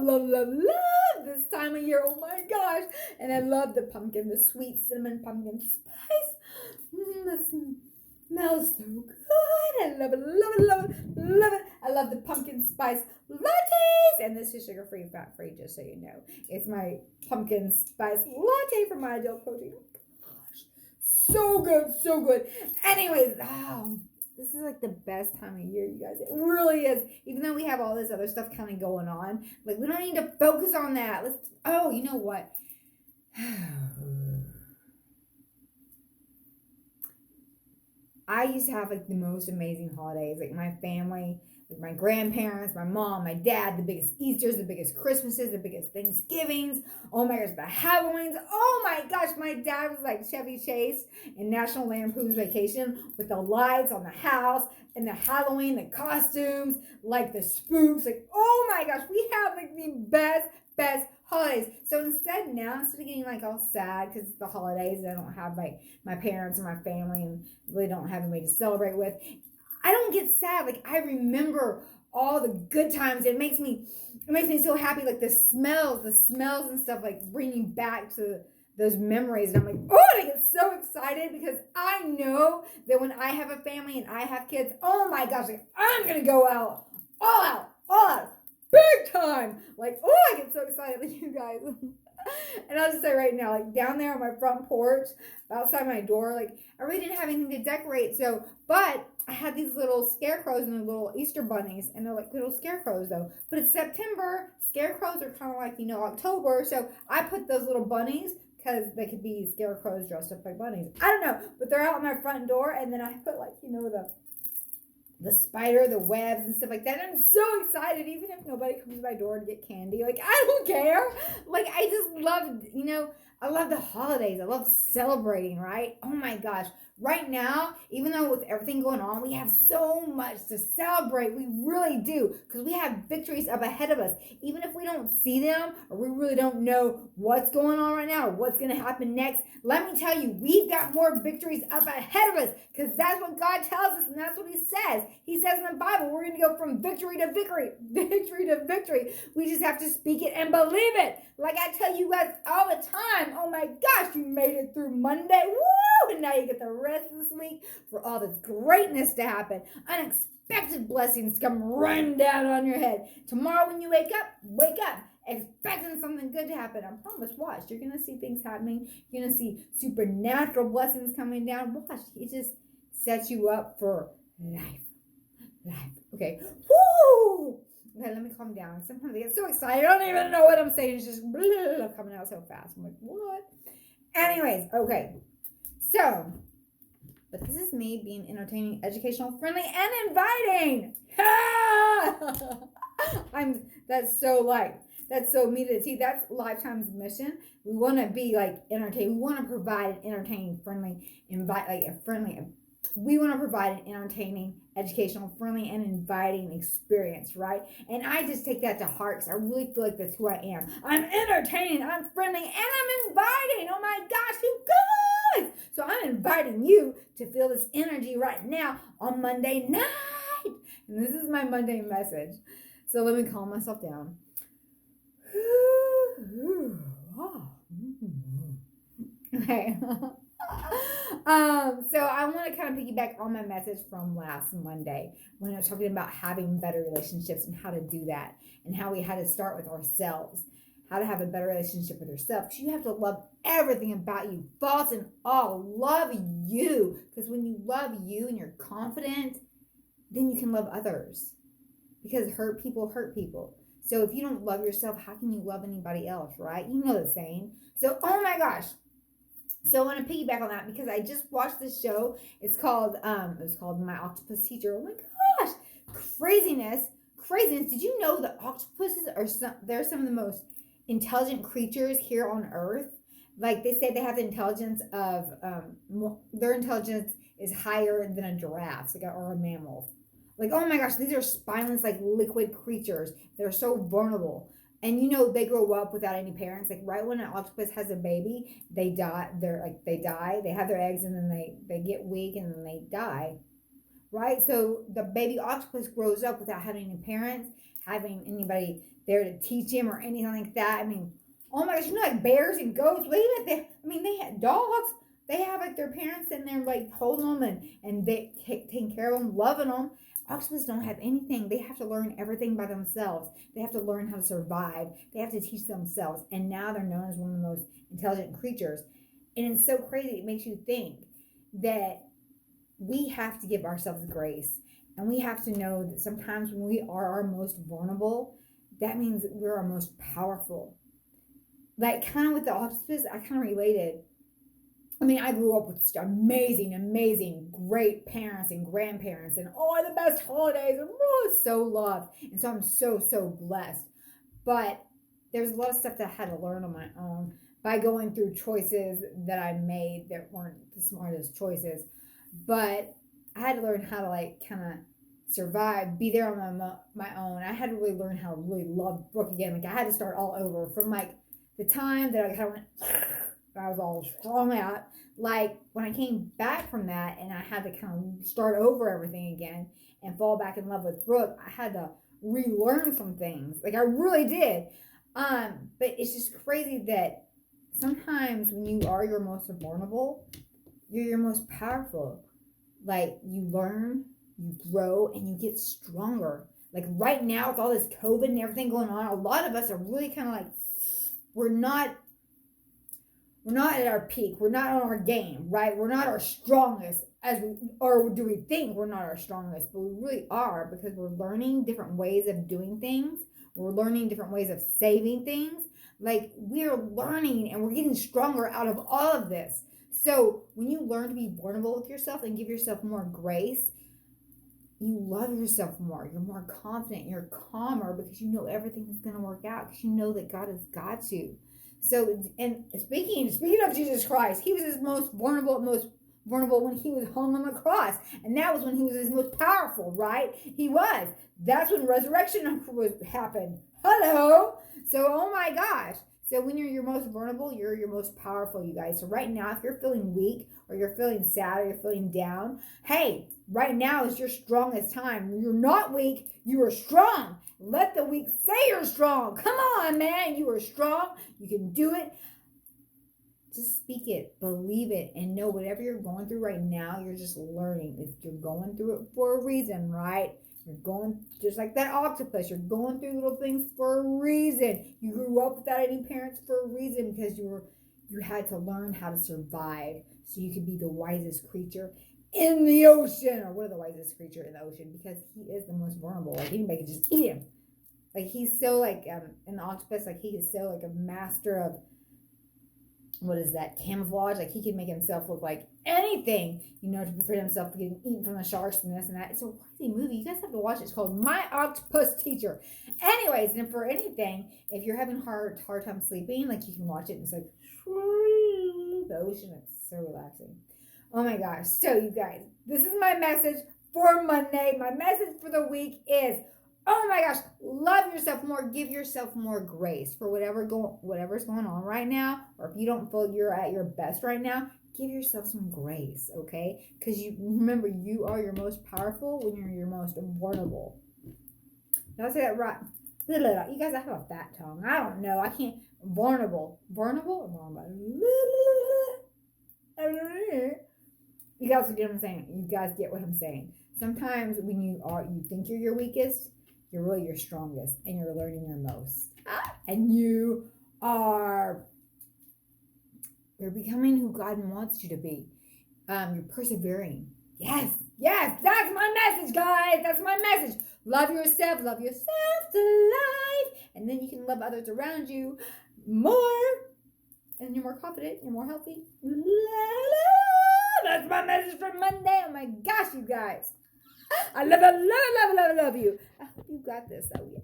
love this time of year. Oh my gosh. And I love the pumpkin, the sweet cinnamon pumpkin spice. That smells so good. I love it, love it, love it, love it. I love the pumpkin spice lattes. And this is sugar-free, fat-free, just so you know. It's my pumpkin spice latte from my adult protein. Oh gosh. So good, so good. Anyways, this is like the best time of year, you guys. It really is. Even though we have all this other stuff kind of going on, like we don't need to focus on that. You know what? I used to have like the most amazing holidays. Like my family, like my grandparents, my mom, my dad, the biggest Easters, the biggest Christmases, the biggest Thanksgivings. Oh my gosh, the Halloweens. Oh my gosh, my dad was like Chevy Chase in National Lampoon's Vacation with the lights on the house and the Halloween, the costumes, like the spooks. Like, oh my gosh, we have like the best holidays. So instead of getting like all sad because it's the holidays and I don't have like my parents or my family and really don't have anybody to celebrate with, I don't get sad. Like I remember all the good times. It makes me so happy. Like the smells and stuff like bring me back to those memories. And I'm like, oh, I get so excited because I know that when I have a family and I have kids, oh my gosh, like I'm going to go out, all out. Big time! Like, oh, I get so excited with you guys. And I'll just say right now, like down there on my front porch, outside my door, like I really didn't have anything to decorate. But I had these little scarecrows and the little Easter bunnies, and they're like little scarecrows though. But it's September. Scarecrows are kind of like, October. So I put those little bunnies because they could be scarecrows dressed up like bunnies. I don't know, but they're out my front door, and then I put like, the spider, the webs and stuff like that. I'm so excited, even if nobody comes to my door to get candy. Like, I don't care. Like, I just love, I love the holidays. I love celebrating, right? Oh my gosh. Right now, even though with everything going on, we have so much to celebrate. We really do, because we have victories up ahead of us. Even if we don't see them or we really don't know what's going on right now or what's going to happen next, let me tell you, we've got more victories up ahead of us, because that's what God tells us and that's what he says. He says in the Bible, we're going to go from victory to victory, victory to victory. We just have to speak it and believe it. Like I tell you guys all the time, oh my gosh, you made it through Monday. Woo! And now you get the rest of this week for all this greatness to happen. Unexpected blessings come running down on your head. Tomorrow when you wake up expecting something good to happen. I promise, watch. You're going to see things happening. You're going to see supernatural blessings coming down. Watch. It just sets you up for life. Okay. Woo! Okay, let me calm down. Sometimes I get so excited. I don't even know what I'm saying. It's just coming out so fast. I'm like, what? Anyways, okay. So, but this is me being entertaining, educational, friendly, and inviting. That's so me to the T. That's Lifetime's mission. We want to be like entertaining. We want to provide an entertaining, friendly, we want to provide an entertaining, educational, friendly, and inviting experience, right? And I just take that to heart because I really feel like that's who I am. I'm entertaining, I'm friendly, and I'm inviting. Oh my gosh, you guys! So I'm inviting you to feel this energy right now on Monday night. And this is my Monday message. So let me calm myself down. Okay. So I want to kind of piggyback on my message from last Monday when I was talking about having better relationships and how to do that and how we had to start with ourselves, how to have a better relationship with yourself. Because you have to love everything about you, thoughts and all. Love you, because when you love you and you're confident, then you can love others, because hurt people. So if you don't love yourself, how can you love anybody else, right? You know the saying. So, oh my gosh. So I want to piggyback on that because I just watched this show. It was called My Octopus Teacher. Oh my gosh. Craziness. Did you know that octopuses they're some of the most intelligent creatures here on Earth? Like they say they have the intelligence of, their intelligence is higher than a giraffe, or a mammal. Like, oh my gosh, these are spineless, like liquid creatures. They're so vulnerable. And they grow up without any parents. Like right when an octopus has a baby, they die. They die. They have their eggs and then they get weak and then they die. right? So the baby octopus grows up without having any parents, having anybody there to teach him or anything like that. I mean, oh my gosh, like bears and goats, they had dogs. They have like their parents and they're like holding them and they taking care of them, loving them. Octopus don't have anything. They have to learn everything by themselves. They have to learn how to survive. They have to teach themselves. And now they're known as one of the most intelligent creatures. And it's so crazy. It makes you think that we have to give ourselves grace. And we have to know that sometimes when we are our most vulnerable, that means that we're our most powerful. Like kind of with the octopus, I kind of related. I mean, I grew up with amazing, great parents and grandparents and all the best holidays and so loved. And so I'm so blessed. But there's a lot of stuff that I had to learn on my own by going through choices that I made that weren't the smartest choices. But I had to learn how to like kind of survive, be there on my own. I had to really learn how to really love Brooke again. Like I had to start all over from like the time that I kind of went, I was all strung out. Like when I came back from that and I had to kind of start over everything again and fall back in love with Brooke, I had to relearn some things. Like I really did. But it's just crazy that sometimes when you are your most vulnerable, you're your most powerful. Like you learn, you grow, and you get stronger. Like right now with all this COVID and everything going on, a lot of us are really kind of like, we're not at our peak. We're not on our game, right? We're not our strongest or do we think we're not our strongest, but we really are because we're learning different ways of doing things. We're learning different ways of saving things. Like we're learning and we're getting stronger out of all of this. So when you learn to be vulnerable with yourself and give yourself more grace, you love yourself more. You're more confident. You're calmer because you know everything is going to work out because you know that God has got you. So, and speaking of Jesus Christ, he was his most vulnerable when he was hung on the cross. And that was when he was his most powerful, right? He was. That's when resurrection happened. Hello. So, oh my gosh. So when you're your most vulnerable, you're your most powerful, you guys. So right now, if you're feeling weak or you're feeling sad or you're feeling down, hey, right now is your strongest time. You're not weak. You are strong. Let the weak say you're strong. Come on, man. You are strong. You can do it. Just speak it, believe it, and know whatever you're going through right now, you're just learning. If you're going through it for a reason, right? You're going just like that octopus. You're going through little things for a reason. You grew up without any parents for a reason because you had to learn how to survive so you could be the wisest creature in the ocean, or what are the wisest creature in the ocean? Because he is the most vulnerable. Like anybody could just eat him. Like he's so like an octopus. Like he is so like a master of what is that, camouflage. Like he can make himself look like anything, to prevent himself from getting eaten from the sharks and this and that. It's a crazy movie. You guys have to watch it. It's called My Octopus Teacher. Anyways, and for anything, if you're having hard time sleeping, like you can watch it and it's like the ocean. It's so relaxing. Oh my gosh. So you guys, this is my message for Monday. My message for the week is, oh my gosh, love yourself more. Give yourself more grace for whatever's going on right now. Or if you don't feel you're at your best right now, give yourself some grace, okay? Because remember, you are your most powerful when you're your most vulnerable. Did I say that right? You guys, I have a fat tongue. I don't know. I can't. Vulnerable. Vulnerable? You guys get what I'm saying. You guys get what I'm saying. Sometimes when you think you're your weakest, you're really your strongest, and you're learning your most. And you're becoming who God wants you to be. You're persevering. Yes, that's my message, guys. That's my message. Love yourself to life, and then you can love others around you more, and you're more confident, you're more healthy. That's my message for Monday. Oh my gosh, you guys. I love you. I hope you got this. Oh, yeah.